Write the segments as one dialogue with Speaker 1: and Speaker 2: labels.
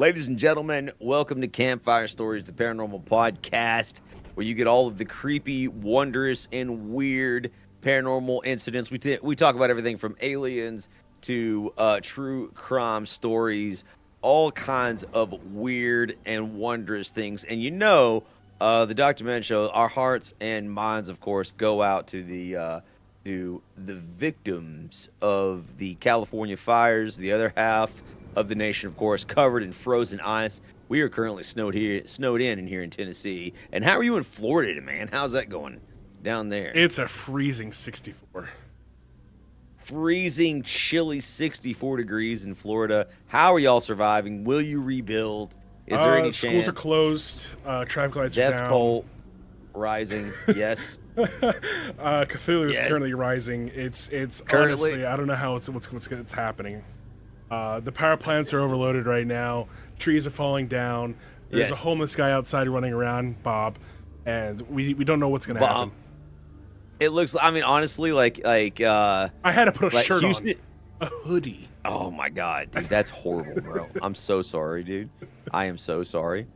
Speaker 1: Ladies and gentlemen, welcome to Campfire Stories, the paranormal podcast, where you get all of the creepy, wondrous, and weird paranormal incidents. We talk about everything from aliens to true crime stories, all kinds of weird and wondrous things. And the Dr. Men Show, our hearts and minds, of course, go out to the victims of the California fires, the other half of the nation, of course, covered in frozen ice. We are currently snowed in here in Tennessee. And how are you in Florida, man? How's that going down there?
Speaker 2: It's a freezing 64.
Speaker 1: Freezing, chilly 64 degrees in Florida. How are y'all surviving? Will you rebuild? Is there any
Speaker 2: Schools
Speaker 1: chance?
Speaker 2: are closed. Traffic lights are
Speaker 1: Death
Speaker 2: down.
Speaker 1: toll rising. Yes.
Speaker 2: Cthulhu is
Speaker 1: Yes.
Speaker 2: currently rising. It's
Speaker 1: Currently?
Speaker 2: honestly, I don't know how what's happening. The power plants are overloaded right now. Trees are falling down. There's
Speaker 1: Yes.
Speaker 2: a homeless guy outside running around, Bob, and we don't know what's gonna
Speaker 1: Bob.
Speaker 2: happen.
Speaker 1: It looks. I mean, honestly,
Speaker 2: I had to put a
Speaker 1: like
Speaker 2: shirt
Speaker 1: Houston.
Speaker 2: on, a hoodie.
Speaker 1: Oh my god, dude, that's horrible, bro. I'm so sorry, dude. I am so sorry.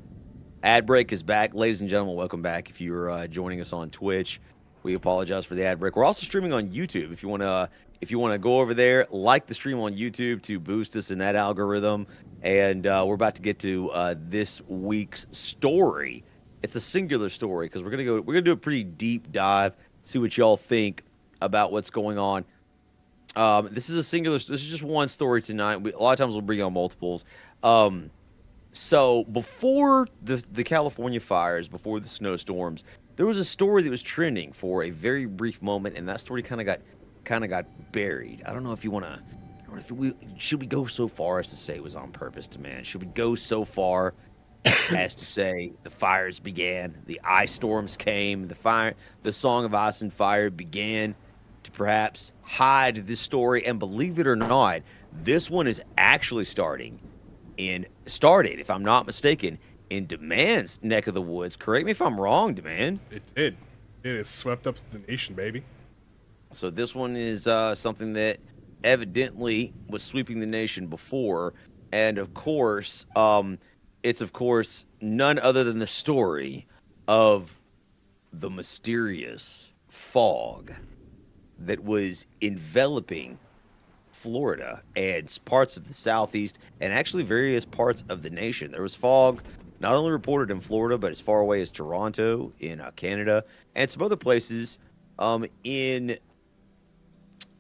Speaker 1: Ad break is back, ladies and gentlemen. Welcome back. If you're joining us on Twitch, we apologize for the ad break. We're also streaming on YouTube. If you wanna go over there, like the stream on YouTube to boost us in that algorithm. And we're about to get to this week's story. It's a singular story because we're gonna do a pretty deep dive, see what y'all think about what's going on. This is just one story tonight. A lot of times we'll bring on multiples. So before the California fires, before the snowstorms, there was a story that was trending for a very brief moment, and that story kind of got buried. I don't know if you want to. Should we go so far as to say it was on purpose, to man? Should we go so far as to say the fires began, the ice storms came, the song of ice and fire began to perhaps hide this story? And believe it or not, this one is actually started, if I'm not mistaken, in Demand's neck of the woods. Correct me if I'm wrong, Demand.
Speaker 2: It did. It is swept up to the nation, baby.
Speaker 1: So this one is something that evidently was sweeping the nation before, and of course, it's of course none other than the story of the mysterious fog that was enveloping Florida and parts of the southeast, and actually various parts of the nation. There was fog not only reported in Florida, but as far away as Toronto in Canada, and some other places in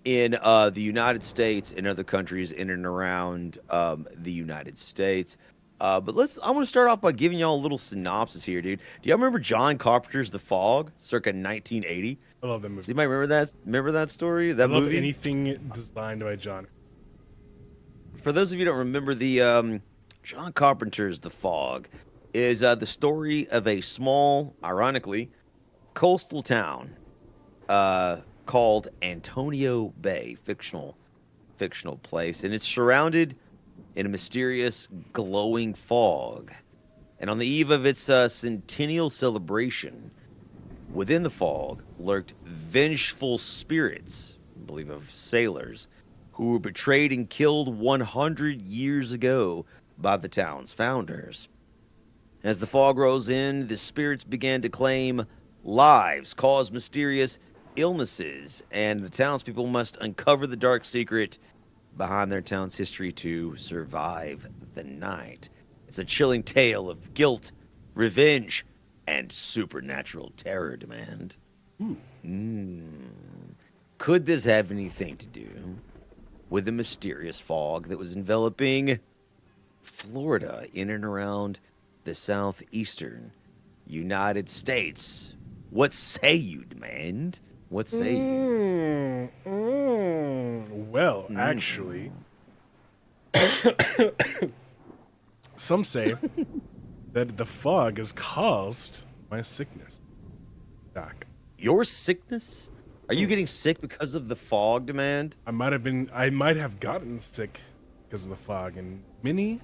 Speaker 1: the United States and other countries in and around the United States. But I want to start off by giving y'all a little synopsis here, dude. Do y'all remember John Carpenter's The Fog, circa 1980?
Speaker 2: I love that movie.
Speaker 1: Does anybody remember that? Remember that story?
Speaker 2: I
Speaker 1: That
Speaker 2: love
Speaker 1: movie?
Speaker 2: anything designed by John.
Speaker 1: For those of you who don't remember, the John Carpenter's The Fog is the story of a small, ironically, coastal town called Antonio Bay, fictional place, and it's surrounded in a mysterious glowing fog. And on the eve of its centennial celebration, within the fog lurked vengeful spirits, I believe of sailors, who were betrayed and killed 100 years ago by the town's founders. As the fog rose in, the spirits began to claim lives, cause mysterious illnesses, and the townspeople must uncover the dark secret behind their town's history to survive the night. It's a chilling tale of guilt, revenge, and supernatural terror, Demand. Could this have anything to do with the mysterious fog that was enveloping Florida in and around the southeastern United States? What say you, Demand? What say you?
Speaker 2: Well, actually, some say that the fog is caused by sickness. Doc,
Speaker 1: Your sickness? Are you getting sick because of the fog, Demand?
Speaker 2: I might have gotten sick because of the fog, and many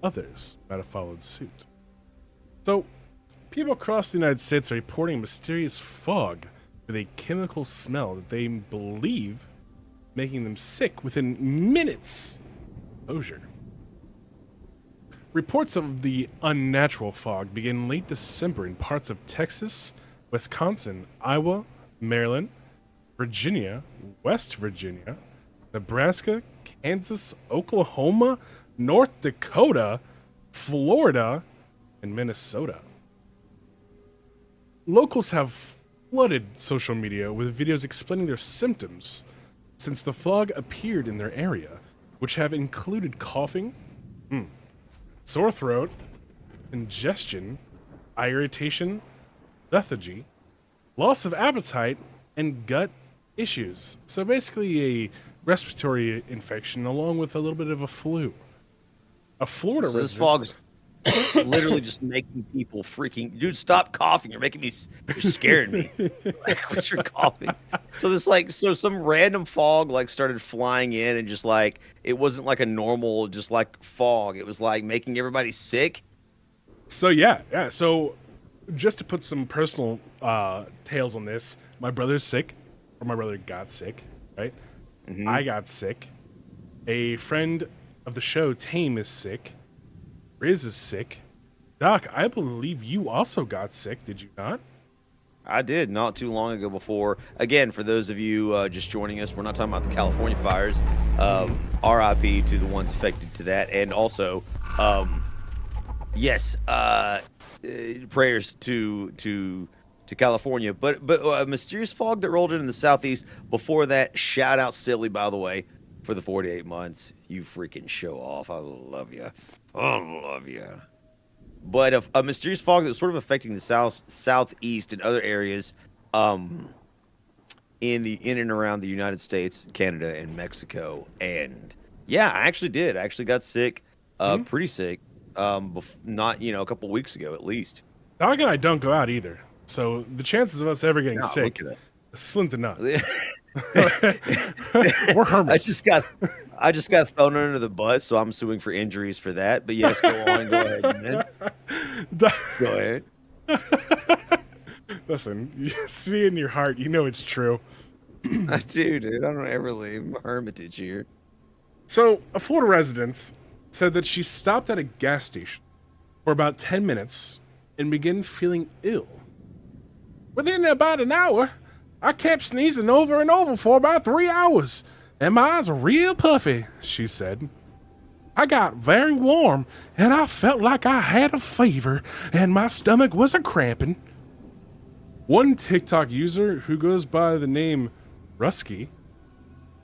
Speaker 2: others might have followed suit. So, people across the United States are reporting mysterious fog with a chemical smell that they believe making them sick within minutes of exposure. Reports of the unnatural fog began late December in parts of Texas, Wisconsin, Iowa, Maryland, Virginia, West Virginia, Nebraska, Kansas, Oklahoma, North Dakota, Florida, and Minnesota. Locals have flooded social media with videos explaining their symptoms since the fog appeared in their area, which have included coughing, sore throat, congestion, eye irritation, lethargy, loss of appetite, and gut issues. So basically a respiratory infection along with a little bit of a flu. A Florida
Speaker 1: So this
Speaker 2: resident.
Speaker 1: fog is literally just making people freaking. Dude, stop coughing! You're making me. You're scaring me. Like, what you're coughing? So this so some random fog like started flying in and just like it wasn't like a normal just like fog. It was like making everybody sick.
Speaker 2: So yeah. So just to put some personal tales on this, my brother's sick, or my brother got sick, right? I got sick. A friend of the show, Tame, is sick. Riz is sick. Doc, I believe you also got sick, did you not?
Speaker 1: I did not too long ago before. Again, for those of you just joining us, we're not talking about the California fires. RIP to the ones affected to that. And also, yes, prayers to California. But a mysterious fog that rolled in the southeast. Before that, shout out Silly, by the way, for the 48 months. You freaking show off. I love you. I love you. But a mysterious fog that was sort of affecting the southeast and other areas in and around the United States, Canada, and Mexico. And yeah, I actually did. I actually got sick, pretty sick, not, a couple weeks ago at least.
Speaker 2: Doc and I don't go out either. So the chances of us ever getting
Speaker 1: No,
Speaker 2: sick
Speaker 1: look at
Speaker 2: is slim to none.
Speaker 1: that.
Speaker 2: We're hermits.
Speaker 1: I just got thrown under the bus, so I'm suing for injuries for that. But yes, go on, go ahead, man. Go ahead.
Speaker 2: Listen, you see in your heart, you know it's true.
Speaker 1: I do, dude. I don't ever leave my hermitage here.
Speaker 2: So, a Florida resident said that she stopped at a gas station for about 10 minutes and began feeling ill. Within about an hour, I kept sneezing over and over for about 3 hours, and my eyes were real puffy, she said. I got very warm, and I felt like I had a fever, and my stomach was a-cramping. One TikTok user who goes by the name Rusky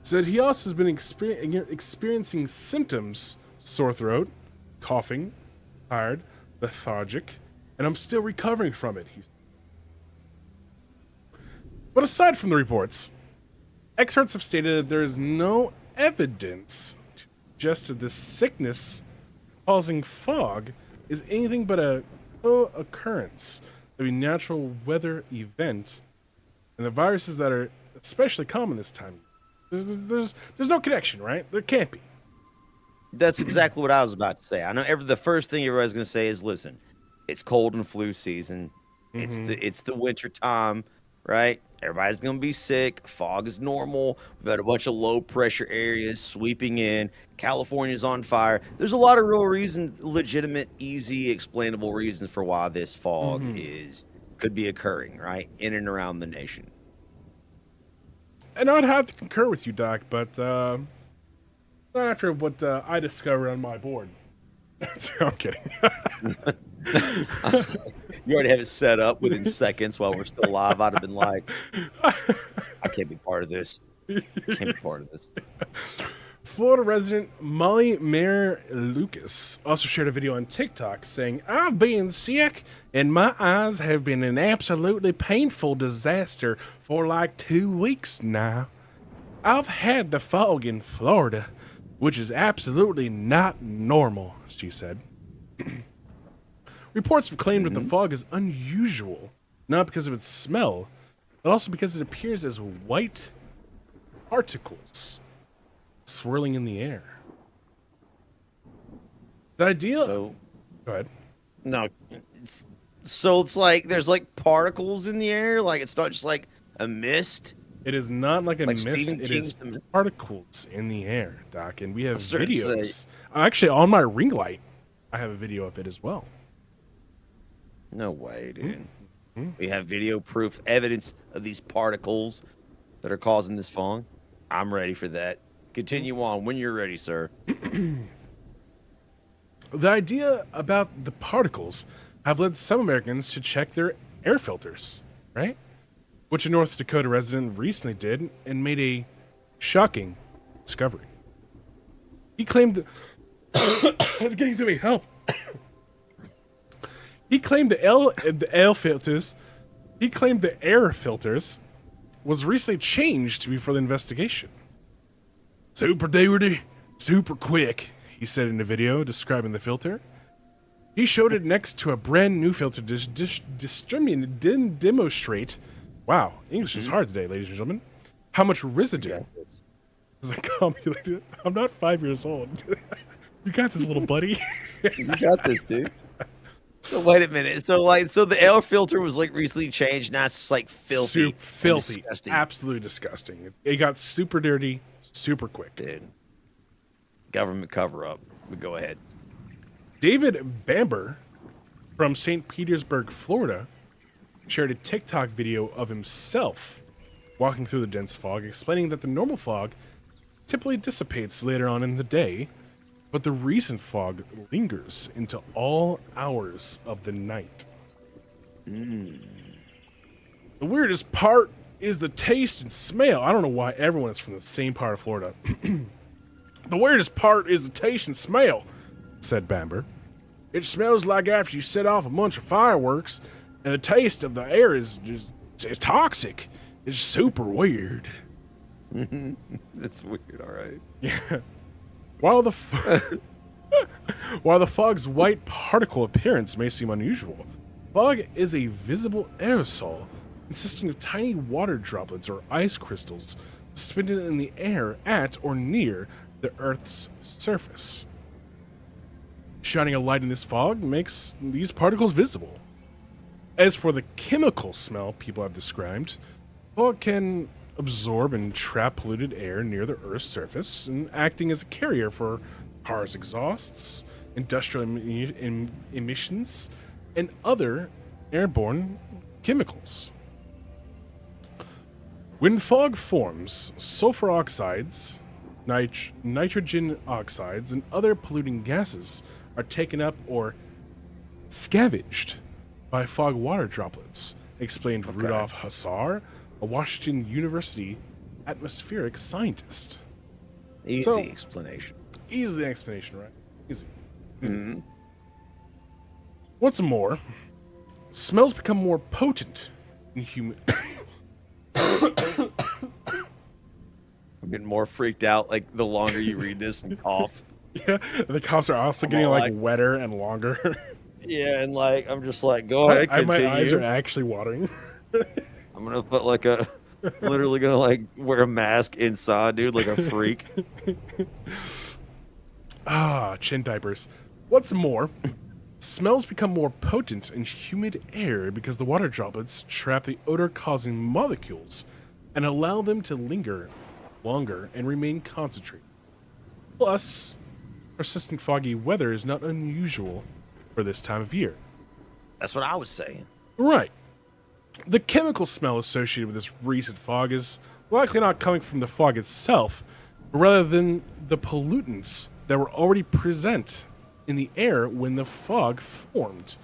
Speaker 2: said he also has been experiencing symptoms: sore throat, coughing, tired, lethargic, and I'm still recovering from it, he said. But aside from the reports, experts have stated that there is no evidence to suggest that this sickness causing fog is anything but a co-occurrence of a natural weather event, and the viruses that are especially common this time. There's no connection, right? There can't be.
Speaker 1: That's exactly what I was about to say. I know the first thing everybody's going to say is, listen, it's cold and flu season. It's the winter time, right? Everybody's going to be sick. Fog is normal. We've got a bunch of low pressure areas sweeping in. California's on fire. There's a lot of real reasons, legitimate, easy, explainable reasons for why this fog could be occurring, right? In and around the nation.
Speaker 2: And I'd have to concur with you, Doc, but not after what I discovered on my board. I'm kidding.
Speaker 1: You already have it set up within seconds while we're still live. I'd have been like, I can't be part of this. I can't be part of this.
Speaker 2: Florida resident Molly Mayer Lucas also shared a video on TikTok saying, I've been sick and my eyes have been an absolutely painful disaster for like 2 weeks now. I've had the fog in Florida, which is absolutely not normal, she said. Reports have claimed that the fog is unusual, not because of its smell, but also because it appears as white particles swirling in the air. The idea.
Speaker 1: So,
Speaker 2: go ahead.
Speaker 1: No, it's like there's like particles in the air. Like it's not just like a mist.
Speaker 2: It is not like a
Speaker 1: Like
Speaker 2: mist.
Speaker 1: Stephen
Speaker 2: It
Speaker 1: King's
Speaker 2: is
Speaker 1: The Mist?
Speaker 2: particles in the air, Doc, and we have
Speaker 1: starting to
Speaker 2: videos. Actually, on my ring light, I have a video of it as well.
Speaker 1: No way, dude.
Speaker 2: Mm-hmm.
Speaker 1: We have video proof evidence of these particles that are causing this fog. I'm ready for that. Continue on when you're ready, sir.
Speaker 2: The idea about the particles have led some Americans to check their air filters, right? Which a North Dakota resident recently did and made a shocking discovery. He claimed it's getting to me, help. He claimed the air filters. He claimed the air filters was recently changed before the investigation. Super duty, super quick, he said in the video describing the filter. He showed it next to a brand new filter to demonstrate. Wow, English is hard today, ladies and gentlemen. How much residue is accumulated? I'm not 5 years old. You got this, little buddy.
Speaker 1: You got this, dude. So wait a minute. So the air filter was like recently changed. Now it's just like filthy,
Speaker 2: filthy,
Speaker 1: disgusting.
Speaker 2: absolutely disgusting. It got super dirty, super quick.
Speaker 1: Dude. Government cover up. But go ahead.
Speaker 2: David Bamber from St. Petersburg, Florida, shared a TikTok video of himself walking through the dense fog, explaining that the normal fog typically dissipates later on in the day, but the recent fog lingers into all hours of the night. The weirdest part is the taste and smell. I don't know why everyone is from the same part of Florida. The weirdest part is the taste and smell, said Bamber. It smells like after you set off a bunch of fireworks, and the taste of the air is it's toxic. It's super weird.
Speaker 1: That's weird, all right.
Speaker 2: Yeah. While the fog's white particle appearance may seem unusual, fog is a visible aerosol consisting of tiny water droplets or ice crystals suspended in the air at or near the Earth's surface. Shining a light in this fog makes these particles visible. As for the chemical smell people have described, fog can absorb and trap polluted air near the Earth's surface, and acting as a carrier for cars' exhausts, industrial emissions, and other airborne chemicals. When fog forms, sulfur oxides, nitrogen oxides, and other polluting gases are taken up or scavenged by fog water droplets, explained Rudolf Hussar, a Washington University atmospheric scientist.
Speaker 1: Easy explanation.
Speaker 2: Easy explanation, right? Easy. What's more, smells become more potent in human.
Speaker 1: I'm getting more freaked out like the longer you read this and cough.
Speaker 2: Yeah, the coughs are also getting like wetter and longer.
Speaker 1: Yeah, and like I'm just like, go ahead, continue.
Speaker 2: My eyes are actually watering.
Speaker 1: I'm gonna put like literally gonna like wear a mask inside, dude, like a freak.
Speaker 2: Chin diapers. What's more, smells become more potent in humid air because the water droplets trap the odor-causing molecules and allow them to linger longer and remain concentrated. Plus, persistent foggy weather is not unusual for this time of year.
Speaker 1: That's what I was saying.
Speaker 2: Right. The chemical smell associated with this recent fog is likely not coming from the fog itself, but rather than the pollutants that were already present in the air when the fog formed.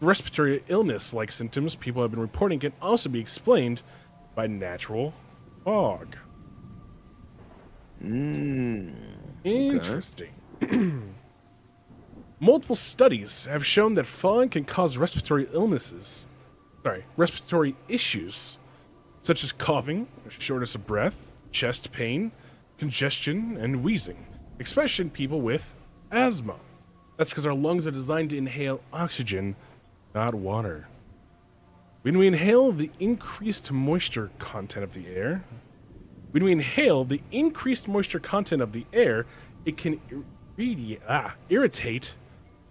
Speaker 2: Respiratory illness-like symptoms people have been reporting can also be explained by natural fog. Interesting. Multiple studies have shown that fog can cause respiratory issues, such as coughing, shortness of breath, chest pain, congestion, and wheezing, especially in people with asthma. That's because our lungs are designed to inhale oxygen, not water. When we inhale the increased moisture content of the air, it can irritate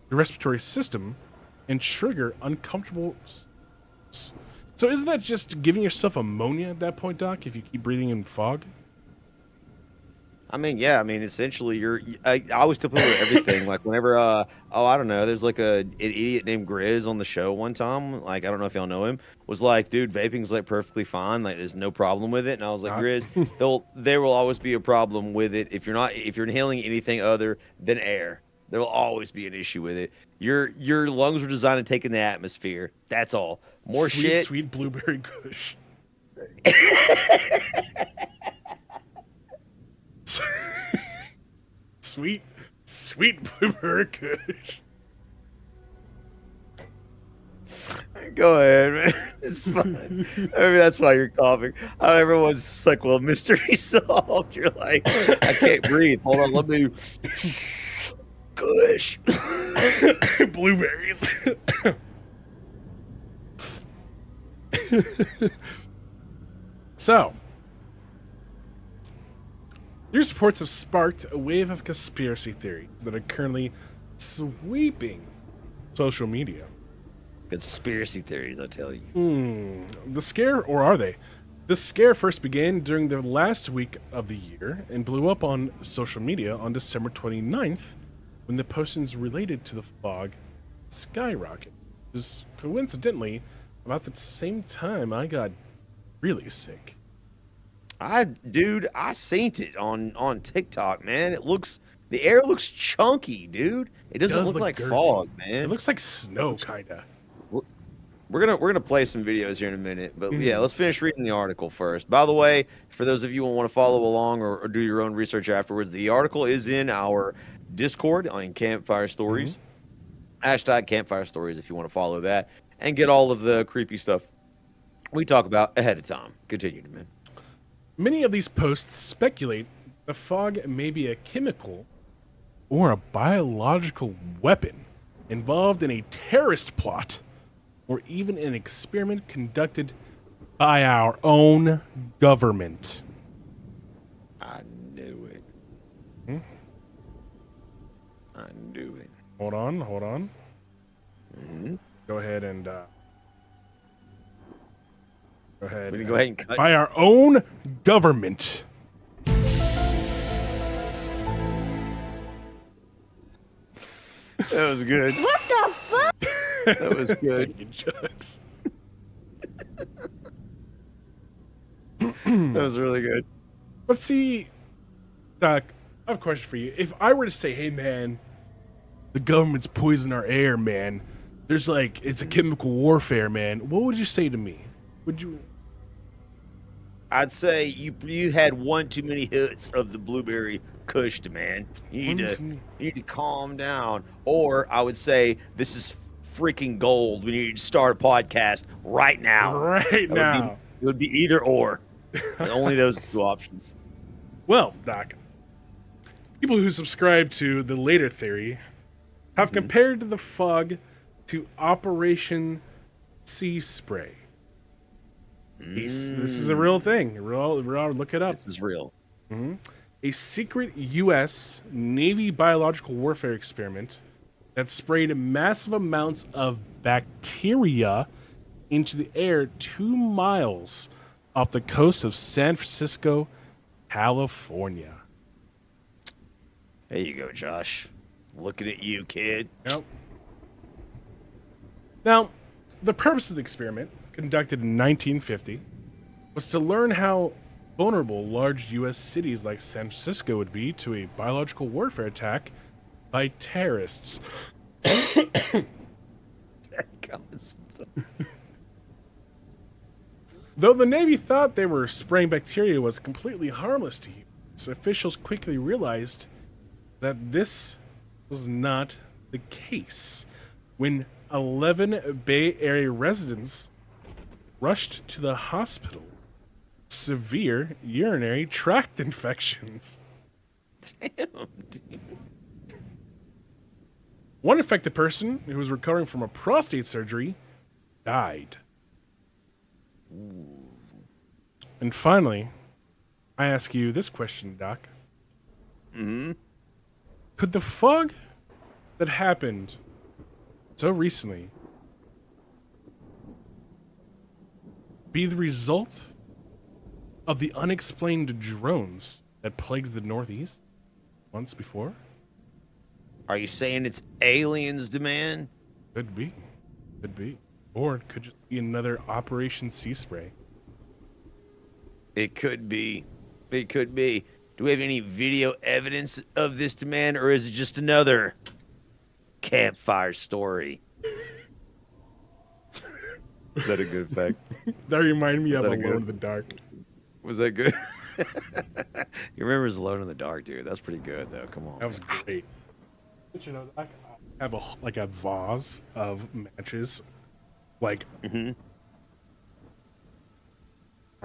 Speaker 2: the respiratory system and trigger uncomfortable symptoms. So isn't that just giving yourself ammonia at that point, Doc, if you keep breathing in fog?
Speaker 1: I mean, yeah. I mean, essentially, I always tell people everything. Like whenever, oh, I don't know. There's like an idiot named Grizz on the show one time. Like I don't know if y'all know him. Was like, dude, vaping's like perfectly fine. Like there's no problem with it. And I was like,
Speaker 2: Not.
Speaker 1: Grizz, there will always be a problem with it if you're inhaling anything other than air. There will always be an issue with it. Your lungs were designed to take in the atmosphere. That's all. More
Speaker 2: Sweet,
Speaker 1: shit.
Speaker 2: sweet blueberry kush. Sweet, sweet blueberry kush.
Speaker 1: Go ahead, man. It's fine. Maybe that's why you're coughing. Everyone's just like, well, mystery solved. You're like, I can't breathe. Hold on, let me. Gush.
Speaker 2: Blueberries. So, these reports have sparked a wave of conspiracy theories that are currently sweeping social media.
Speaker 1: Conspiracy theories, I tell you.
Speaker 2: The scare, or are they? The scare first began during the last week of the year and blew up on social media on December 29th when the postings related to the fog skyrocketed. It was coincidentally about the same time I got really sick.
Speaker 1: Dude, I seen it on TikTok, man. The air looks chunky, dude. It doesn't
Speaker 2: does
Speaker 1: look
Speaker 2: look
Speaker 1: like
Speaker 2: girthy.
Speaker 1: fog, man.
Speaker 2: It looks like snow, kinda.
Speaker 1: We're gonna play some videos here in a minute, but yeah, let's finish reading the article first. By the way, for those of you who want to follow along or do your own research afterwards, the article is in our Discord on Campfire Stories. Hashtag Campfire Stories if you want to follow that and get all of the creepy stuff we talk about ahead of time. Continue, man.
Speaker 2: Many of these posts speculate the fog may be a chemical or a biological weapon involved in a terrorist plot or even an experiment conducted by our own government.
Speaker 1: I knew it. I knew it.
Speaker 2: Hold on. Go ahead and go ahead.
Speaker 1: We can go ahead and cut.
Speaker 2: By our own government.
Speaker 1: That was good.
Speaker 3: What the fuck?
Speaker 1: That was good.
Speaker 2: Thank you, Jugs.
Speaker 1: That was really good.
Speaker 2: Let's see, Doc, I have a question for you. If I were to say, hey, man, the government's poisoning our air, man, there's like, it's a chemical warfare, man, what would you say to me? Would you?
Speaker 1: I'd say you had one too many hits of the blueberry kush, man. You need to calm down. Or I would say this is freaking gold. We need to start a podcast right now.
Speaker 2: Right now.
Speaker 1: It would be either or. Only those two options.
Speaker 2: Well, Doc, people who subscribe to the later theory have compared the fog to Operation Sea Spray. This is a real thing. Look it up.
Speaker 1: This is real.
Speaker 2: A secret U.S. Navy biological warfare experiment that sprayed massive amounts of bacteria into the air 2 miles off the coast of San Francisco, California.
Speaker 1: There you go, Josh. Looking at you, kid.
Speaker 2: Yep. Now, the purpose of the experiment, conducted in 1950, was to learn how vulnerable large U.S. cities like San Francisco would be to a biological warfare attack by terrorists. Though the Navy thought they were spraying bacteria was completely harmless to humans, officials quickly realized that this was not the case. When 11 Bay Area residents rushed to the hospital, severe urinary tract infections.
Speaker 1: Damn, dude.
Speaker 2: One infected person who was recovering from a prostate surgery died. And finally, I ask you this question, Doc. Could the fog that happened so recently be the result of the unexplained drones that plagued the Northeast once before?
Speaker 1: Are you saying it's aliens, demand?
Speaker 2: Could be. Could be. Or it could just be another Operation Sea Spray.
Speaker 1: It could be. It could be. Do we have any video evidence of this, demand, or is it just another campfire story? Is that a good fact?
Speaker 2: That reminded me of
Speaker 1: that a
Speaker 2: Alone
Speaker 1: good-
Speaker 2: in the Dark.
Speaker 1: Was that good? You remember it's Alone in the Dark, dude. That's pretty good, though. Come on.
Speaker 2: That was great. But you know, I have a vase of matches. Like,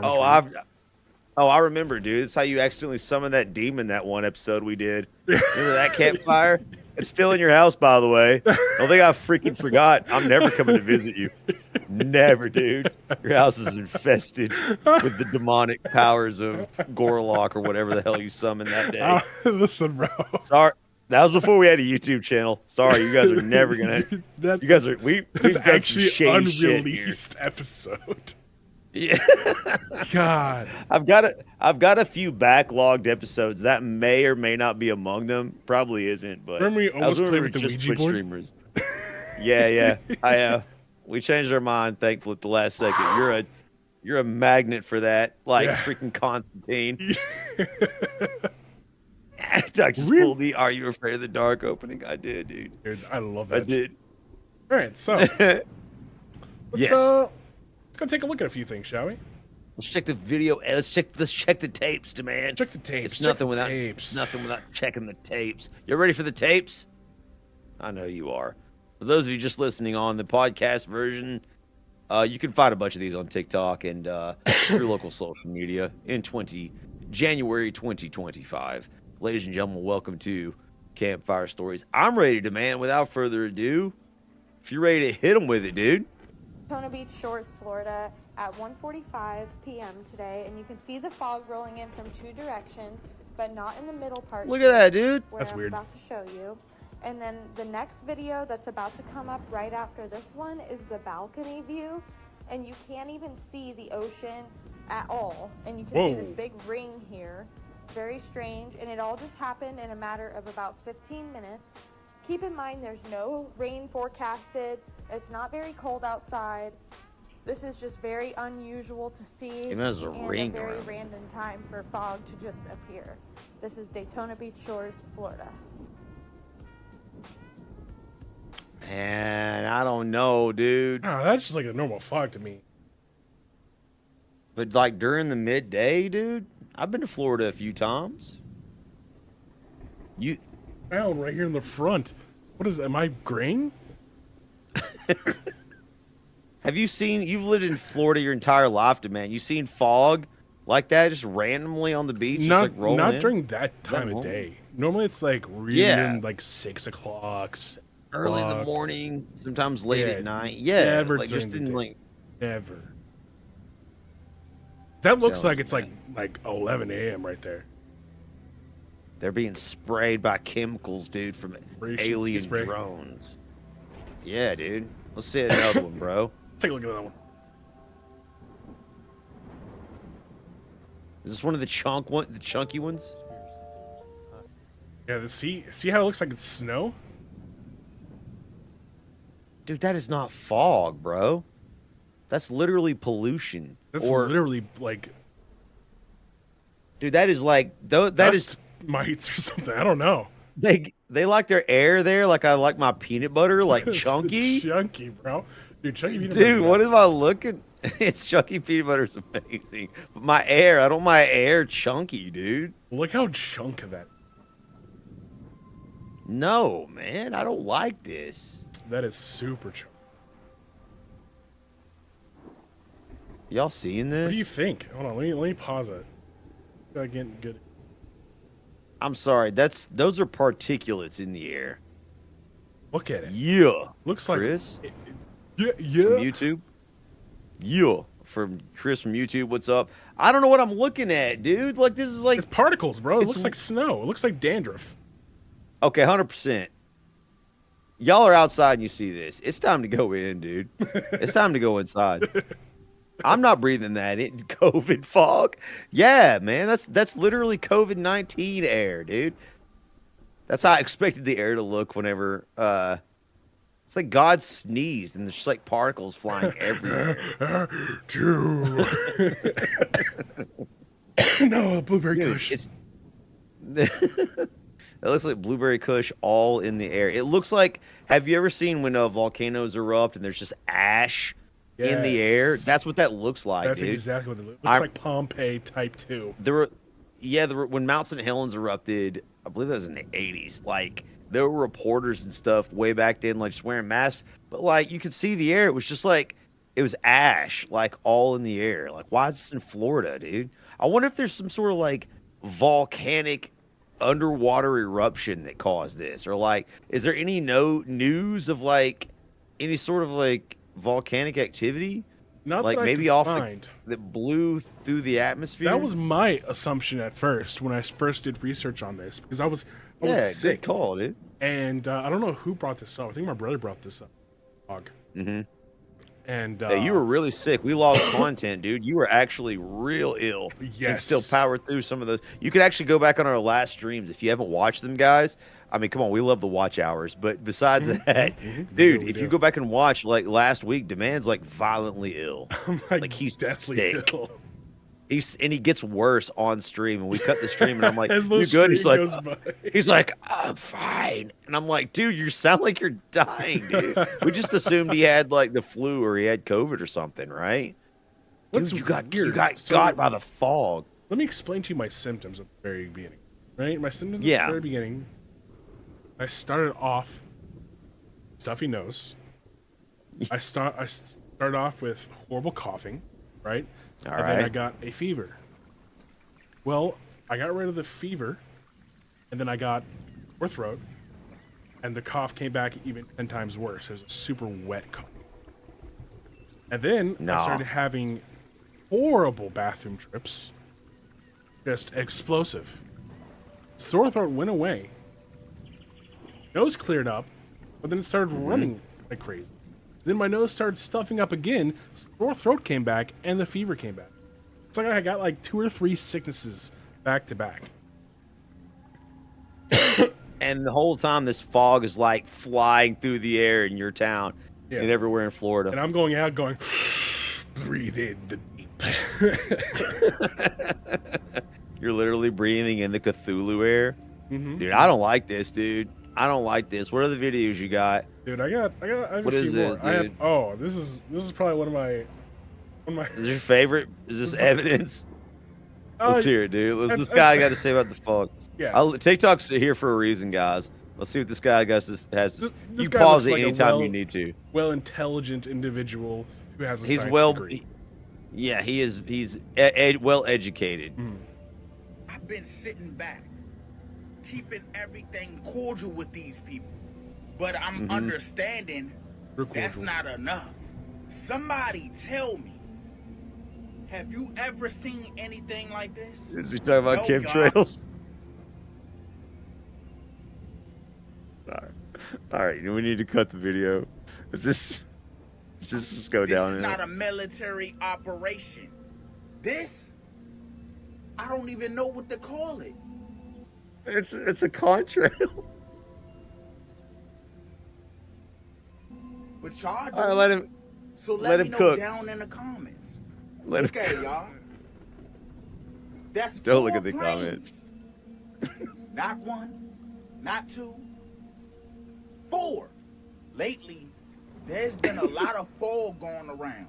Speaker 1: Oh, I remember, dude. It's how you accidentally summoned that demon that one episode we did. Remember that campfire? It's still in your house, by the way. Don't think I freaking forgot. I'm never coming to visit you. Never, dude. Your house is infested with the demonic powers of Gorlock or whatever the hell you summoned that day.
Speaker 2: Listen, bro.
Speaker 1: Sorry. That was before we had a YouTube channel. Sorry, you guys are never gonna. You guys are. We've
Speaker 2: That's
Speaker 1: done some
Speaker 2: actually
Speaker 1: shady shit here.
Speaker 2: unreleased episode.
Speaker 1: Yeah.
Speaker 2: God.
Speaker 1: I've got a few backlogged episodes that may or may not be among them. Probably isn't, but
Speaker 2: Remember you
Speaker 1: that was
Speaker 2: almost
Speaker 1: when
Speaker 2: played
Speaker 1: we
Speaker 2: with
Speaker 1: were
Speaker 2: the
Speaker 1: just
Speaker 2: Ouija
Speaker 1: Twitch
Speaker 2: board?
Speaker 1: streamers. Yeah. We changed our mind, thankfully, at the last second. You're a magnet for that, like
Speaker 2: Yeah.
Speaker 1: freaking Constantine. I just pulled the "Are You Afraid of the Dark" opening. I did, dude.
Speaker 2: Dude, I love
Speaker 1: I
Speaker 2: that.
Speaker 1: did.
Speaker 2: All right, so let's,
Speaker 1: Yes.
Speaker 2: let's go take a look at a few things, shall we?
Speaker 1: Let's check the video. Let's check the tapes, man.
Speaker 2: Check the tapes.
Speaker 1: It's
Speaker 2: check
Speaker 1: nothing
Speaker 2: the
Speaker 1: without
Speaker 2: tapes.
Speaker 1: nothing without checking the tapes. You ready for the tapes? I know you are. For those of you just listening on the podcast version, you can find a bunch of these on TikTok and your local social media in January 2025. Ladies and gentlemen, welcome to Campfire Stories. I'm ready to, man. Without further ado, if you're ready to hit them with it, dude.
Speaker 3: Daytona Beach Shores, Florida at 1:45 p.m. today, and you can see the fog rolling in from two directions, but not in the middle part.
Speaker 1: Look at that, dude.
Speaker 3: Where
Speaker 2: That's
Speaker 3: I'm
Speaker 2: weird.
Speaker 3: about to show you. And then the next video that's about to come up right after this one is the balcony view, and you can't even see the ocean at all. And you can see this
Speaker 2: Whoa.
Speaker 3: big ring here. Very strange, and it all just happened in a matter of about 15 minutes. Keep in mind there's no rain forecasted. It's not very cold outside. This is just very unusual to see,
Speaker 1: Even there's a
Speaker 3: and
Speaker 1: ring
Speaker 3: a very
Speaker 1: around it.
Speaker 3: random time for fog to just appear. This is Daytona Beach Shores, Florida.
Speaker 1: Man, I don't know, dude.
Speaker 2: Oh, that's just like a normal fog to me.
Speaker 1: But like during the midday, dude, I've been to Florida a few times. You
Speaker 2: Down right here in the front. What is? Am I graying?
Speaker 1: have you've lived in Florida your entire life, man. You've seen fog like that just randomly on the beach, just like rolling
Speaker 2: not
Speaker 1: in?
Speaker 2: during that time of
Speaker 1: normal?
Speaker 2: day. Normally it's like really
Speaker 1: Yeah.
Speaker 2: like 6 o'clock. 7
Speaker 1: early in the
Speaker 2: o'clock.
Speaker 1: morning, sometimes late
Speaker 2: Yeah,
Speaker 1: at night. Yeah,
Speaker 2: never
Speaker 1: like just
Speaker 2: during the
Speaker 1: in
Speaker 2: day.
Speaker 1: like
Speaker 2: Never. That looks
Speaker 1: Telling
Speaker 2: like it's
Speaker 1: you,
Speaker 2: like 11 a.m. right there.
Speaker 1: they're being sprayed by chemicals, dude, from
Speaker 2: Operation
Speaker 1: alien
Speaker 2: Sea Spray.
Speaker 1: drones. Yeah, dude. Let's see another one, bro.
Speaker 2: Take a look at that one.
Speaker 1: Is this one of the chunky ones?
Speaker 2: Yeah, see how it looks like it's snow?
Speaker 1: Dude, that is not fog, bro. That's literally pollution.
Speaker 2: That's
Speaker 1: or,
Speaker 2: literally like
Speaker 1: dude, that is like that
Speaker 2: dust
Speaker 1: is
Speaker 2: mites or something. I don't know.
Speaker 1: they like their air there, like I like my peanut butter, like chunky.
Speaker 2: Chunky, bro. Dude, chunky peanut
Speaker 1: Dude,
Speaker 2: butter's
Speaker 1: what
Speaker 2: bad.
Speaker 1: am I looking? It's chunky peanut butter is amazing, but my air, I don't want my air chunky, dude.
Speaker 2: Look how chunk of that.
Speaker 1: No, man, I don't like this.
Speaker 2: That is super chunk.
Speaker 1: Y'all seeing this?
Speaker 2: What do you think? Hold on, let me pause it. Gotta get good.
Speaker 1: I'm sorry. Those are particulates in the air.
Speaker 2: Look at it.
Speaker 1: Yeah.
Speaker 2: Looks like
Speaker 1: Chris
Speaker 2: yeah.
Speaker 1: from YouTube. Yeah, from Chris from YouTube. What's up? I don't know what I'm looking at, dude. Like this is like
Speaker 2: It's particles, bro. It
Speaker 1: It's
Speaker 2: looks like snow. It looks like dandruff.
Speaker 1: okay, 100%. Y'all are outside and you see this. It's time to go in, dude. It's time to go inside. I'm not breathing that in COVID fog. Yeah, man, that's literally COVID-19 air, dude. That's how I expected the air to look whenever it's like God sneezed and there's just like particles flying everywhere.
Speaker 2: True. No, blueberry
Speaker 1: Dude,
Speaker 2: kush.
Speaker 1: it's it looks like blueberry kush all in the air. It looks like, have you ever seen when volcanoes erupt and there's just ash in the air?
Speaker 2: Yes.
Speaker 1: That's what that looks like,
Speaker 2: That's
Speaker 1: dude.
Speaker 2: exactly what it looks
Speaker 1: I
Speaker 2: like. Pompeii type 2.
Speaker 1: there were yeah, when Mount St. Helens erupted, I believe that was in the 80s. Like there were reporters and stuff way back then, like just wearing masks, but like you could see the air. It was just like it was ash, like all in the air. Like why is this in Florida, dude? I wonder if there's some sort of like volcanic underwater eruption that caused this, or like is there any news of like any sort of like volcanic activity,
Speaker 2: Not
Speaker 1: like
Speaker 2: that I
Speaker 1: maybe
Speaker 2: could
Speaker 1: off
Speaker 2: find.
Speaker 1: that blew through the atmosphere?
Speaker 2: That was my assumption at first when I first did research on this because I was sick.
Speaker 1: Good call, dude.
Speaker 2: And I don't know who brought this up. I think my brother brought this up. Dog.
Speaker 1: Mm-hmm.
Speaker 2: And
Speaker 1: Yeah, you were really sick. We lost content, dude. You were actually real ill. And
Speaker 2: Yes.
Speaker 1: still powered through some of those. You could actually go back on our last streams if you haven't watched them, guys. I mean, come on, we love the watch hours. But besides that, dude,
Speaker 2: we
Speaker 1: if
Speaker 2: do.
Speaker 1: you go back and watch, like last week, Demand's like violently ill.
Speaker 2: I'm
Speaker 1: Like he's
Speaker 2: definitely
Speaker 1: sick.
Speaker 2: ill.
Speaker 1: And he gets worse on stream. And we cut the stream, and I'm like,
Speaker 2: As the
Speaker 1: "You good?" He's
Speaker 2: stream
Speaker 1: like,
Speaker 2: goes by.
Speaker 1: He's like, I'm fine. And I'm like, dude, you sound like you're dying, dude. We just assumed he had like the flu or he had COVID or something, right?
Speaker 2: What's
Speaker 1: Dude, you got
Speaker 2: weird? So
Speaker 1: got by the fog.
Speaker 2: Let me explain to you my symptoms at the very beginning. Right? My symptoms at
Speaker 1: Yeah.
Speaker 2: the very beginning. I started off stuffy nose. I started off with horrible coughing, right?
Speaker 1: All
Speaker 2: and then I
Speaker 1: right.
Speaker 2: got a fever. Well, I got rid of the fever, and then I got sore throat, and the cough came back even 10 times worse. It was a super wet cough. And then I
Speaker 1: Nah.
Speaker 2: started having horrible bathroom trips. Just explosive. Sore throat went away. Nose cleared up, but then it started running like crazy. Then my nose started stuffing up again, sore throat came back, and the fever came back. It's like I got like 2 or 3 sicknesses back to back.
Speaker 1: And the whole time this fog is like flying through the air in your town
Speaker 2: Yeah.
Speaker 1: and everywhere in Florida.
Speaker 2: And I'm going out going, breathe in the deep.
Speaker 1: You're literally breathing in the Cthulhu air.
Speaker 2: Mhm.
Speaker 1: Dude, I don't like this, dude. I don't like this. What are the videos you got?
Speaker 2: Dude, I have
Speaker 1: What
Speaker 2: a
Speaker 1: is
Speaker 2: few
Speaker 1: this,
Speaker 2: more. I have,
Speaker 1: dude?
Speaker 2: oh, this is probably one of my
Speaker 1: Is this your favorite? Is this evidence?
Speaker 2: Uh,
Speaker 1: Let's hear it, dude. What's this
Speaker 2: that's-
Speaker 1: guy got to say about the fog?
Speaker 2: yeah.
Speaker 1: TikTok's here for a reason, guys. Let's see what this guy got. This
Speaker 2: This
Speaker 1: you
Speaker 2: guy
Speaker 1: pause
Speaker 2: looks
Speaker 1: it
Speaker 2: like a
Speaker 1: anytime you need to.
Speaker 2: well-intelligent individual who has a
Speaker 1: He's
Speaker 2: science
Speaker 1: well,
Speaker 2: degree.
Speaker 1: yeah, he is. He's well educated.
Speaker 4: I've been sitting back, keeping everything cordial with these people. But I'm understanding
Speaker 2: Real
Speaker 4: that's
Speaker 2: cordial.
Speaker 4: not enough. Somebody tell me, have you ever seen anything like this?
Speaker 1: Is he talking about
Speaker 4: No, y'all.
Speaker 1: chemtrails? All right. We need to cut the video. Is this? Let's just go
Speaker 4: This
Speaker 1: down.
Speaker 4: is not a military operation. This, I don't even know what to call it.
Speaker 1: It's a contrail.
Speaker 4: But y'all do.
Speaker 1: All right, let him.
Speaker 4: So
Speaker 1: let
Speaker 4: let
Speaker 1: him
Speaker 4: me know
Speaker 1: cook.
Speaker 4: down in the comments.
Speaker 1: Let
Speaker 4: Look
Speaker 1: him
Speaker 4: at it, y'all. That's
Speaker 1: Don't look
Speaker 4: 4
Speaker 1: at the
Speaker 4: planes. Not 1, not 2, 4. Lately, there's been a lot of fog going around.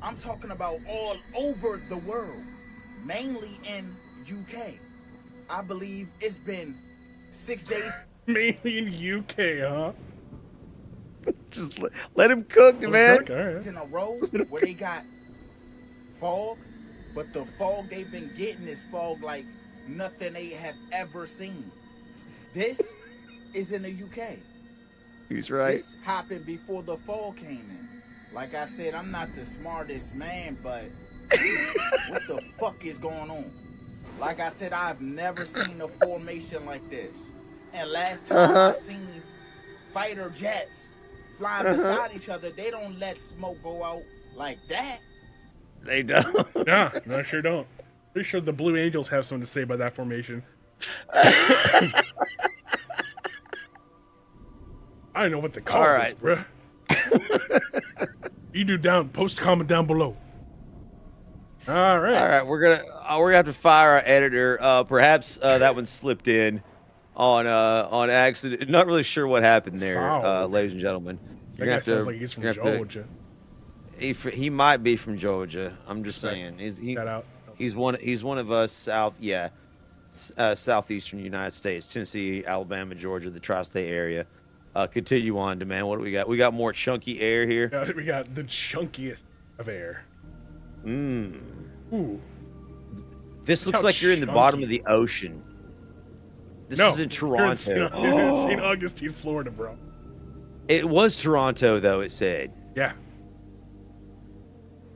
Speaker 4: I'm talking about all over the world, mainly in UK. I believe it's been 6 days
Speaker 2: Mainly in UK, huh?
Speaker 1: Just let him cook, man.
Speaker 2: Okay, all right.
Speaker 4: in a row where they got fog, but the fog they've been getting is fog like nothing they have ever seen. This is in the UK.
Speaker 1: He's right.
Speaker 4: This happened before the fog came in. Like I said, I'm not the smartest man, but what the fuck is going on? Like I said, I've never seen a formation like this. And last time I seen fighter jets flying beside each other, they don't let smoke go out like that.
Speaker 1: They don't.
Speaker 2: Nah, no, I sure don't. Pretty sure the Blue Angels have something to say about that formation. I don't know what to call
Speaker 1: All
Speaker 2: this,
Speaker 1: right.
Speaker 2: bruh. You do down. Post a comment down below. All right.
Speaker 1: All right, we're gonna have to fire our editor. Perhaps that one slipped in on accident. Not really sure what happened there,
Speaker 2: Foul.
Speaker 1: ladies and gentlemen.
Speaker 2: That guy sounds like he's from Georgia.
Speaker 1: He might be from Georgia. I'm just
Speaker 2: Respect.
Speaker 1: saying.
Speaker 2: Shout out.
Speaker 1: He's one of us southeastern United States, Tennessee, Alabama, Georgia, the tri-state area. Continue on, man. What do we got? We got more chunky air here.
Speaker 2: Yeah, we got the chunkiest of air. Ooh.
Speaker 1: This
Speaker 2: Look
Speaker 1: looks
Speaker 2: how
Speaker 1: like you're in the
Speaker 2: chunky.
Speaker 1: bottom of the ocean. This is in Toronto.
Speaker 2: You're in St. Augustine, Florida, bro.
Speaker 1: It was Toronto, though, it said.
Speaker 2: Yeah.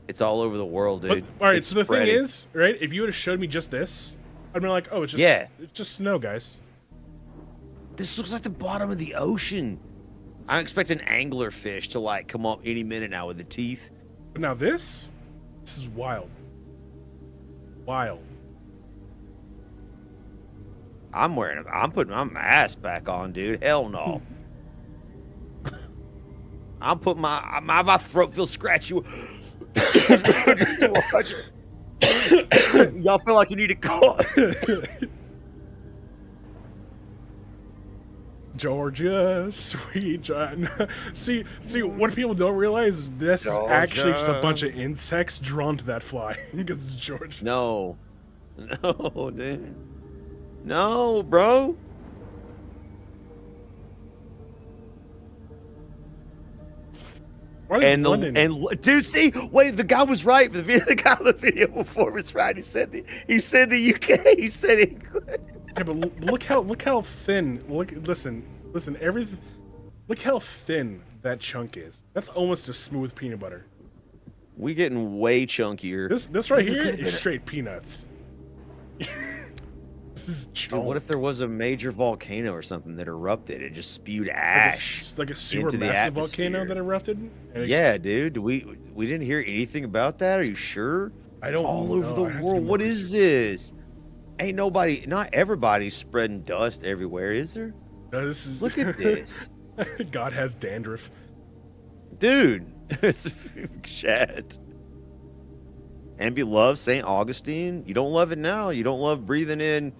Speaker 1: It's all over the world, dude.
Speaker 2: But, all right,
Speaker 1: It's
Speaker 2: so the
Speaker 1: spreading.
Speaker 2: thing is, right, if you would have showed me just this, I'd be like, oh, it's just snow, guys.
Speaker 1: This looks like the bottom of the ocean. I'm expecting anglerfish to, like, come up any minute now with the teeth.
Speaker 2: But now this is wild. Wild.
Speaker 1: I'm putting my mask back on, dude. Hell no. I'm putting my throat feels scratchy. Y'all feel like you need to call.
Speaker 2: Georgia, sweet John. see, what people don't realize is this is actually just a bunch of insects drawn to that fly because it's Georgia.
Speaker 1: No, dude. No, bro.
Speaker 2: Why does London...
Speaker 1: dude, see, wait, the guy was right. The guy on the video before was right. He said the UK. He said England.
Speaker 2: Yeah, but look how thin. Listen. Look how thin that chunk is. That's almost a smooth peanut butter.
Speaker 1: We getting way chunkier.
Speaker 2: This right here is straight peanuts. This is
Speaker 1: Dude, what if there was a major volcano or something that erupted and just spewed ash?
Speaker 2: like a super
Speaker 1: into the
Speaker 2: massive volcano
Speaker 1: atmosphere?
Speaker 2: that erupted?
Speaker 1: Yeah, dude. We didn't hear anything about that. Are you sure?
Speaker 2: I don't
Speaker 1: All
Speaker 2: know.
Speaker 1: over the
Speaker 2: I have to do
Speaker 1: world.
Speaker 2: more
Speaker 1: What is this? Ain't nobody, not everybody's spreading dust everywhere, is there?
Speaker 2: No, this is...
Speaker 1: Look at this.
Speaker 2: God has dandruff.
Speaker 1: Dude, it's shit. And you love St. Augustine. You don't love it now. You don't love breathing in,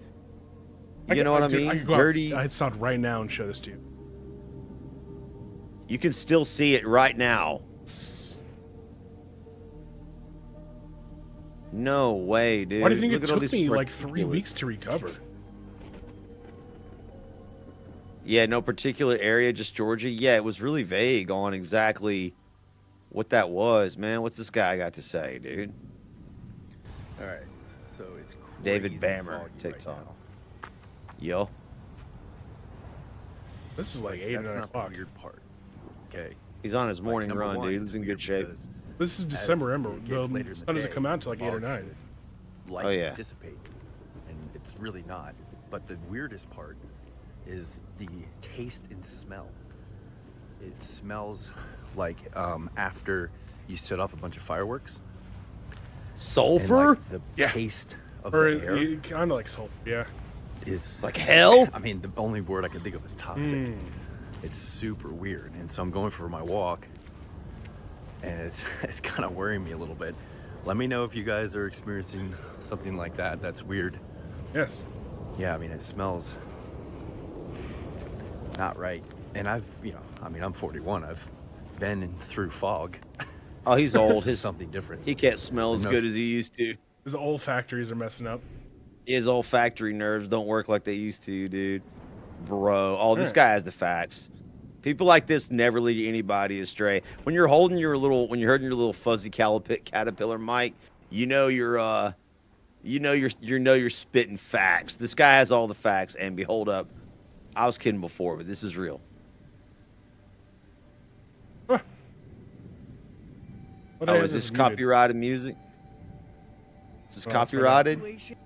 Speaker 1: you know what I mean?
Speaker 2: I could go
Speaker 1: Dirty.
Speaker 2: I'd stop right now and show this to you.
Speaker 1: You can still see it right now. No way, dude.
Speaker 2: Why do you think
Speaker 1: Look
Speaker 2: it
Speaker 1: at all
Speaker 2: took
Speaker 1: these
Speaker 2: me like
Speaker 1: particulate-
Speaker 2: 3 weeks to recover?
Speaker 1: Yeah, no particular area, just Georgia. Yeah, it was really vague on exactly what that was, man. What's this guy got to say, dude?
Speaker 5: All right, so it's crazy
Speaker 1: David Bammer,
Speaker 5: foggy
Speaker 1: TikTok.
Speaker 5: Right now.
Speaker 1: Yo.
Speaker 2: This is like 8 or
Speaker 5: That's
Speaker 2: 9
Speaker 5: not
Speaker 2: o'clock.
Speaker 5: the weird part. Okay.
Speaker 1: He's on his
Speaker 5: Like,
Speaker 1: morning
Speaker 5: number
Speaker 1: run,
Speaker 5: one,
Speaker 1: dude. He's in good
Speaker 5: weird
Speaker 1: shape.
Speaker 5: because
Speaker 2: This is
Speaker 5: as
Speaker 2: December, remember?
Speaker 5: it gets
Speaker 2: The
Speaker 5: later in
Speaker 2: sun
Speaker 5: the
Speaker 2: doesn't
Speaker 5: day,
Speaker 2: come out till like 8 or
Speaker 5: fog
Speaker 2: 9.
Speaker 5: should, like,
Speaker 1: Oh, yeah.
Speaker 5: dissipate, and it's really not. But the weirdest part is the taste and smell. It smells like after you set off a bunch of fireworks.
Speaker 1: Sulfur?
Speaker 5: And, like, the
Speaker 2: Yeah.
Speaker 5: taste of
Speaker 2: Or
Speaker 5: the air
Speaker 2: kind of like sulfur, yeah.
Speaker 5: is
Speaker 1: Like hell?
Speaker 5: I mean, the only word I can think of is toxic. It's super weird, and so I'm going for my walk, and it's kind of worrying me a little bit. Let me know if you guys are experiencing something like that. That's weird.
Speaker 2: Yes.
Speaker 5: Yeah, I mean, it smells not right. And I'm 41. I've been through fog.
Speaker 1: Oh, he's old.
Speaker 5: This is something different.
Speaker 1: He can't smell as
Speaker 5: No.
Speaker 1: good as he used to.
Speaker 2: His olfactories are messing up.
Speaker 1: His olfactory nerves don't work like they used to, dude. Bro. Oh, this
Speaker 2: Alright.
Speaker 1: guy has the facts. People like this never lead anybody astray. When you're holding your little fuzzy caterpillar mic, you're spitting facts. This guy has all the facts, and hold up. I was kidding before, but this is real.
Speaker 2: Huh. What the
Speaker 1: Oh,
Speaker 2: hell
Speaker 1: is this
Speaker 2: muted?
Speaker 1: copyrighted music? Is this
Speaker 2: Oh, that's fine.
Speaker 1: copyrighted?
Speaker 6: Situation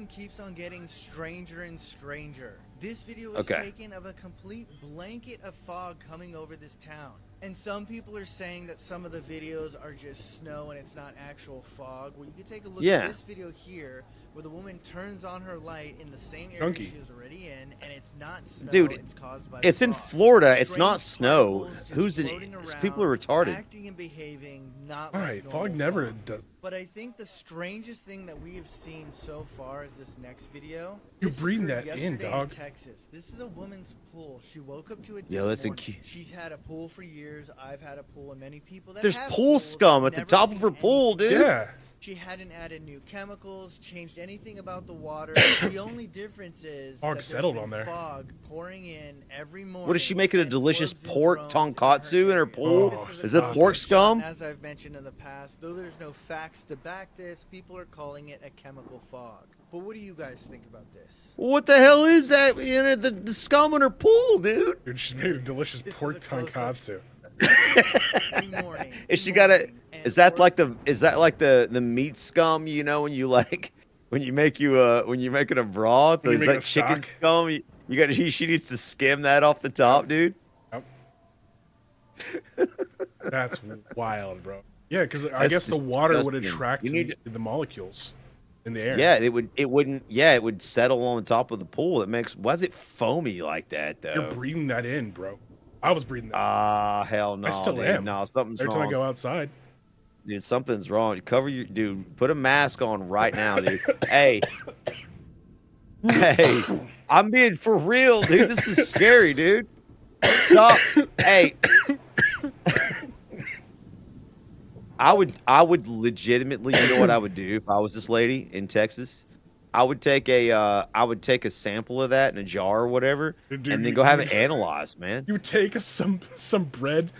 Speaker 6: keeps on getting stranger and stranger. This video was
Speaker 1: Okay.
Speaker 6: taken of a complete blanket of fog coming over this town. And some people are saying that some of the videos are just snow and it's not actual fog. Well, you can take a look
Speaker 1: Yeah.
Speaker 6: at this video here where the woman turns on her light in the same area
Speaker 2: Chunky.
Speaker 6: she was already in, and it's not snow,
Speaker 1: Dude,
Speaker 6: it's caused by
Speaker 1: It's
Speaker 6: the
Speaker 1: in
Speaker 6: fog.
Speaker 1: Florida. It's not
Speaker 6: Strange
Speaker 1: snow.
Speaker 6: particles just
Speaker 1: Who's in
Speaker 6: floating
Speaker 1: it?
Speaker 6: around,
Speaker 1: People are retarded.
Speaker 6: acting and behaving not
Speaker 2: All
Speaker 6: like
Speaker 2: right,
Speaker 6: normal
Speaker 2: fog never
Speaker 6: fog.
Speaker 2: does.
Speaker 6: But I think the strangest thing that we have seen so far is this next video.
Speaker 2: You're
Speaker 6: This
Speaker 2: breathing
Speaker 6: occurred
Speaker 2: that in,
Speaker 6: yesterday
Speaker 2: dog.
Speaker 6: Texas. This is a woman's pool. She woke up to it
Speaker 1: Yo,
Speaker 6: this
Speaker 1: that's a
Speaker 6: morning.
Speaker 1: cu-
Speaker 6: She's had a pool for years. I've had a pool, and many people that
Speaker 1: There's
Speaker 6: have
Speaker 1: pool
Speaker 6: pools
Speaker 1: scum
Speaker 6: have
Speaker 1: at the
Speaker 6: never
Speaker 1: top of
Speaker 6: seen
Speaker 1: her pool,
Speaker 6: anything
Speaker 1: dude.
Speaker 2: Yeah.
Speaker 6: She hadn't added new chemicals, changed anything about the water. The only difference is
Speaker 2: Fog
Speaker 6: that there's
Speaker 2: settled
Speaker 6: been
Speaker 2: on there.
Speaker 6: fog pouring in every morning.
Speaker 1: What is she making a
Speaker 6: and
Speaker 1: delicious
Speaker 6: orbs and
Speaker 1: pork
Speaker 6: drones
Speaker 1: tonkatsu in her
Speaker 6: area.
Speaker 1: pool?
Speaker 2: Oh,
Speaker 6: This
Speaker 1: Is
Speaker 6: a
Speaker 1: it pork
Speaker 6: concept
Speaker 1: scum?
Speaker 6: shot, and as I've mentioned in the past, though there's no facts to back this, people are calling it a chemical fog. But what do you guys think about this?
Speaker 1: What the hell is that? The scum in her pool, dude.
Speaker 2: Dude, she's made a delicious
Speaker 6: This is
Speaker 2: pork
Speaker 6: a close-up.
Speaker 2: tonkatsu.
Speaker 6: Every morning.
Speaker 1: Is she
Speaker 6: every
Speaker 1: got a?
Speaker 6: morning, and
Speaker 1: Is that like
Speaker 6: orbs-
Speaker 1: the meat scum? You know when you like when you make when you're making a broth?
Speaker 2: When you
Speaker 1: Is
Speaker 2: make
Speaker 1: that
Speaker 2: a
Speaker 1: chicken
Speaker 2: stock.
Speaker 1: scum? You got. She needs to skim that off the top, dude.
Speaker 2: Yep. That's wild, bro. Yeah, because I
Speaker 1: That's
Speaker 2: guess the water would
Speaker 1: disgusting.
Speaker 2: attract
Speaker 1: You need
Speaker 2: the molecules in the air.
Speaker 1: Yeah, it would. It wouldn't. Yeah, it would settle on top of the pool. It makes. Why is it foamy like that though?
Speaker 2: You're breathing that in, bro. I was breathing that.
Speaker 1: Ah, hell no.
Speaker 2: I still
Speaker 1: dude.
Speaker 2: am.
Speaker 1: No, something's
Speaker 2: Every time
Speaker 1: wrong.
Speaker 2: I go outside.
Speaker 1: Dude, something's wrong. You cover your dude. Put a mask on right now, dude. Hey, hey, I'm being for real, dude. This is scary, dude. Stop. Hey, I would legitimately. You know what I would do if I was this lady in Texas? I would take a sample of that in a jar or whatever,
Speaker 2: Dude,
Speaker 1: and then go have it analyzed, man.
Speaker 2: You would take some bread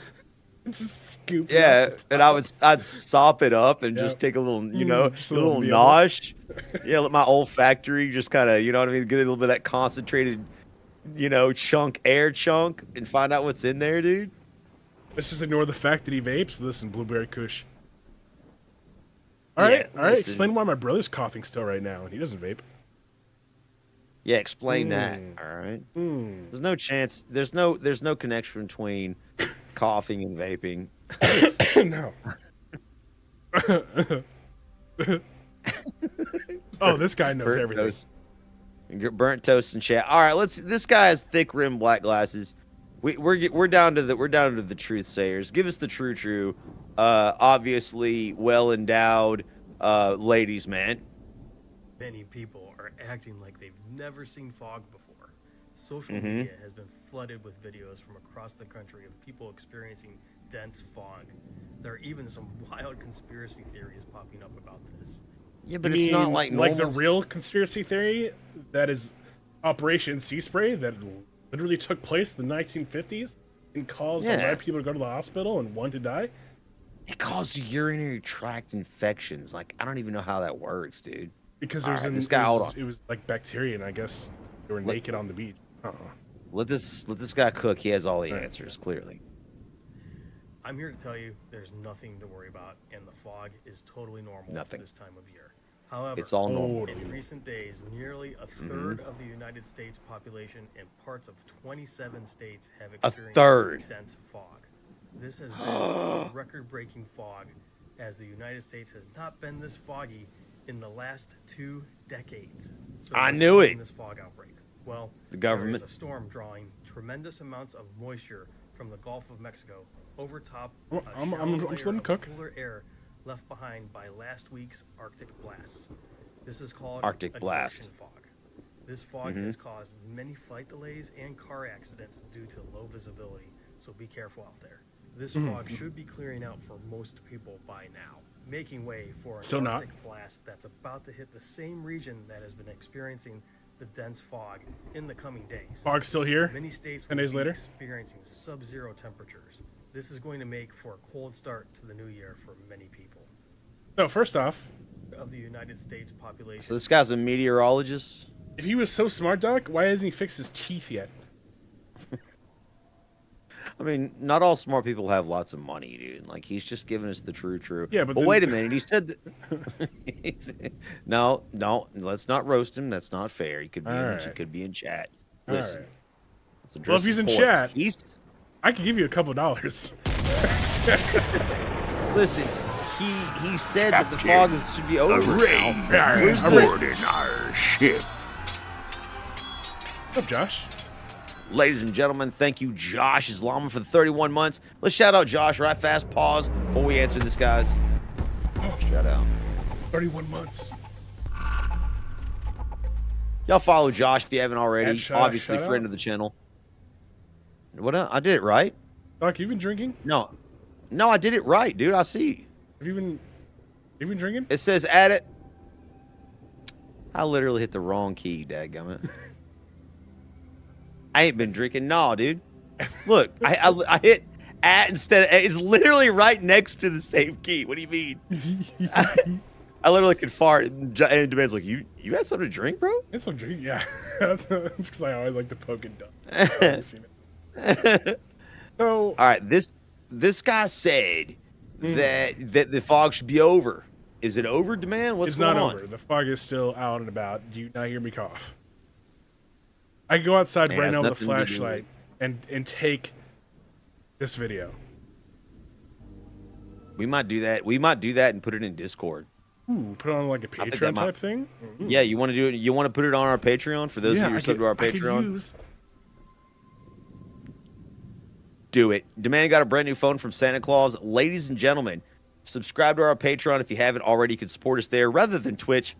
Speaker 2: and just scoop. it
Speaker 1: Yeah,
Speaker 2: off the
Speaker 1: and
Speaker 2: top.
Speaker 1: I'd sop it up and
Speaker 2: Yeah.
Speaker 1: just take a little,
Speaker 2: just
Speaker 1: a
Speaker 2: a
Speaker 1: little
Speaker 2: little meal.
Speaker 1: nosh. Yeah, let my olfactory just kind of, you know what I mean, get a little bit of that concentrated, air chunk, and find out what's in there, dude.
Speaker 2: Let's just ignore the fact that he vapes. Listen, Blueberry Kush. All
Speaker 1: Yeah,
Speaker 2: right, all right.
Speaker 1: listen.
Speaker 2: Explain why my brother's coughing still right now, and he doesn't vape.
Speaker 1: Yeah, explain that.
Speaker 2: Mm.
Speaker 1: All right.
Speaker 2: Mm.
Speaker 1: There's no chance. There's no connection between coughing and vaping.
Speaker 2: No. Oh, this guy knows
Speaker 1: Burnt
Speaker 2: everything.
Speaker 1: toast. Burnt toast and chat. All right, this guy has thick rimmed black glasses. We're down to the truth sayers. Give us the true. Obviously well endowed ladies, man.
Speaker 7: Many people are acting like they've never seen fog before. Social
Speaker 1: Mhm.
Speaker 7: media has been flooded with videos from across the country of people experiencing dense fog. There are even some wild conspiracy theories popping up about this.
Speaker 1: Yeah, but
Speaker 2: You
Speaker 1: it's not
Speaker 2: mean
Speaker 1: like normal.
Speaker 2: the real conspiracy theory that is Operation Sea Spray that literally took place in the 1950s and caused a lot
Speaker 1: Yeah.
Speaker 2: of people to go to the hospital and one to die.
Speaker 1: It causes urinary tract infections. Like I don't even know how that works, dude.
Speaker 2: Because
Speaker 1: All
Speaker 2: it was
Speaker 1: right,
Speaker 2: in,
Speaker 1: this guy, hold on.
Speaker 2: it was like bacteria, and I guess they were naked on the beach.
Speaker 1: Let this guy cook. He has all the
Speaker 2: Right.
Speaker 1: answers, clearly.
Speaker 7: I'm here to tell you there's nothing to worry about, and the fog is totally normal
Speaker 1: Nothing.
Speaker 7: this time of year. However,
Speaker 1: It's all normal.
Speaker 2: Totally.
Speaker 7: in recent days, nearly a third of the United States population and parts of 27 states have experienced
Speaker 1: third.
Speaker 7: dense fog. This has been a record-breaking fog, as the United States has not been this foggy in the last 2 decades. So
Speaker 1: I
Speaker 7: what's
Speaker 1: knew
Speaker 7: causing
Speaker 1: it.
Speaker 7: This fog outbreak. Well,
Speaker 1: The government.
Speaker 7: There is a storm drawing tremendous amounts of moisture from the Gulf of Mexico over top
Speaker 2: I'm-
Speaker 7: a
Speaker 2: I'm-
Speaker 7: shallow
Speaker 2: I'm
Speaker 7: layer
Speaker 2: just letting
Speaker 7: of
Speaker 2: cook.
Speaker 7: cooler air left behind by last week's Arctic blasts. This is called
Speaker 1: Arctic
Speaker 7: a
Speaker 1: blast.
Speaker 7: junction fog. This fog has caused many flight delays and car accidents due to low visibility, so be careful out there. This fog should be clearing out for most people by now, making way for an
Speaker 2: Still not.
Speaker 7: Arctic blast that's about to hit the same region that has been experiencing the dense fog in the coming days.
Speaker 2: Fog's still here.
Speaker 7: Many states
Speaker 2: 10
Speaker 7: will
Speaker 2: days
Speaker 7: be
Speaker 2: later.
Speaker 7: experiencing sub-zero temperatures. This is going to make for a cold start to the new year for many people.
Speaker 2: So first off,
Speaker 7: Of the United States population,
Speaker 1: So this guy's a meteorologist.
Speaker 2: if he was so smart, Doc, why hasn't he fixed his teeth yet?
Speaker 1: I mean, not all smart people have lots of money, dude. Like he's just giving us the true.
Speaker 2: Yeah, but
Speaker 1: but
Speaker 2: then-
Speaker 1: wait a minute. He said, no, let's not roast him. That's not fair. He could be,
Speaker 2: All
Speaker 1: he
Speaker 2: right.
Speaker 1: could be in chat.
Speaker 2: All
Speaker 1: Listen.
Speaker 2: right.
Speaker 1: let's address
Speaker 2: Well, if he's
Speaker 1: his
Speaker 2: in
Speaker 1: points.
Speaker 2: chat,
Speaker 1: he's
Speaker 2: I could give you a couple dollars.
Speaker 1: Listen, he said that the fog should be over now.
Speaker 2: Where's
Speaker 8: Aboard in our ship.
Speaker 2: What's up, Josh?
Speaker 1: Ladies and gentlemen, thank you, Josh Islama, for the 31 months. Let's shout out Josh right fast. Pause before we answer this, guys. Shout out.
Speaker 2: 31 months.
Speaker 1: Y'all follow Josh if you haven't already.
Speaker 2: And shout
Speaker 1: Obviously,
Speaker 2: out.
Speaker 1: friend of the channel. What? I did it right?
Speaker 2: Doc, you been drinking?
Speaker 1: No, I did it right, dude. I see.
Speaker 2: Have you been drinking?
Speaker 1: It says add it. I literally hit the wrong key, dadgummit. I ain't been drinking. No, dude. Look, I hit at instead of, it's literally right next to the same key. What do you mean? I literally could fart, and Demand's like, you had something to drink, bro?
Speaker 2: It's some drink, yeah. It's because I always like to poke and dump. I've seen it. So,
Speaker 1: all right, this guy said that the fog should be over. Is it over, Demand? What's
Speaker 2: it's
Speaker 1: going
Speaker 2: not
Speaker 1: on?
Speaker 2: over. The fog is still out and about. Do you not hear me cough? I can go outside
Speaker 1: Man,
Speaker 2: right
Speaker 1: has
Speaker 2: now with a
Speaker 1: nothing to do with
Speaker 2: flashlight and take this video.
Speaker 1: We might do that. We might do that and put it in Discord.
Speaker 2: Ooh, put on like a
Speaker 1: think that
Speaker 2: Patreon
Speaker 1: might-
Speaker 2: type thing?
Speaker 1: Yeah, you want to do it? You want to put it on our Patreon for those of you who are subbed to our
Speaker 2: I could
Speaker 1: Patreon?
Speaker 2: use.
Speaker 1: Do it. Demand got a brand new phone from Santa Claus. Ladies and gentlemen, subscribe to our Patreon if you haven't already. You can support us there rather than Twitch.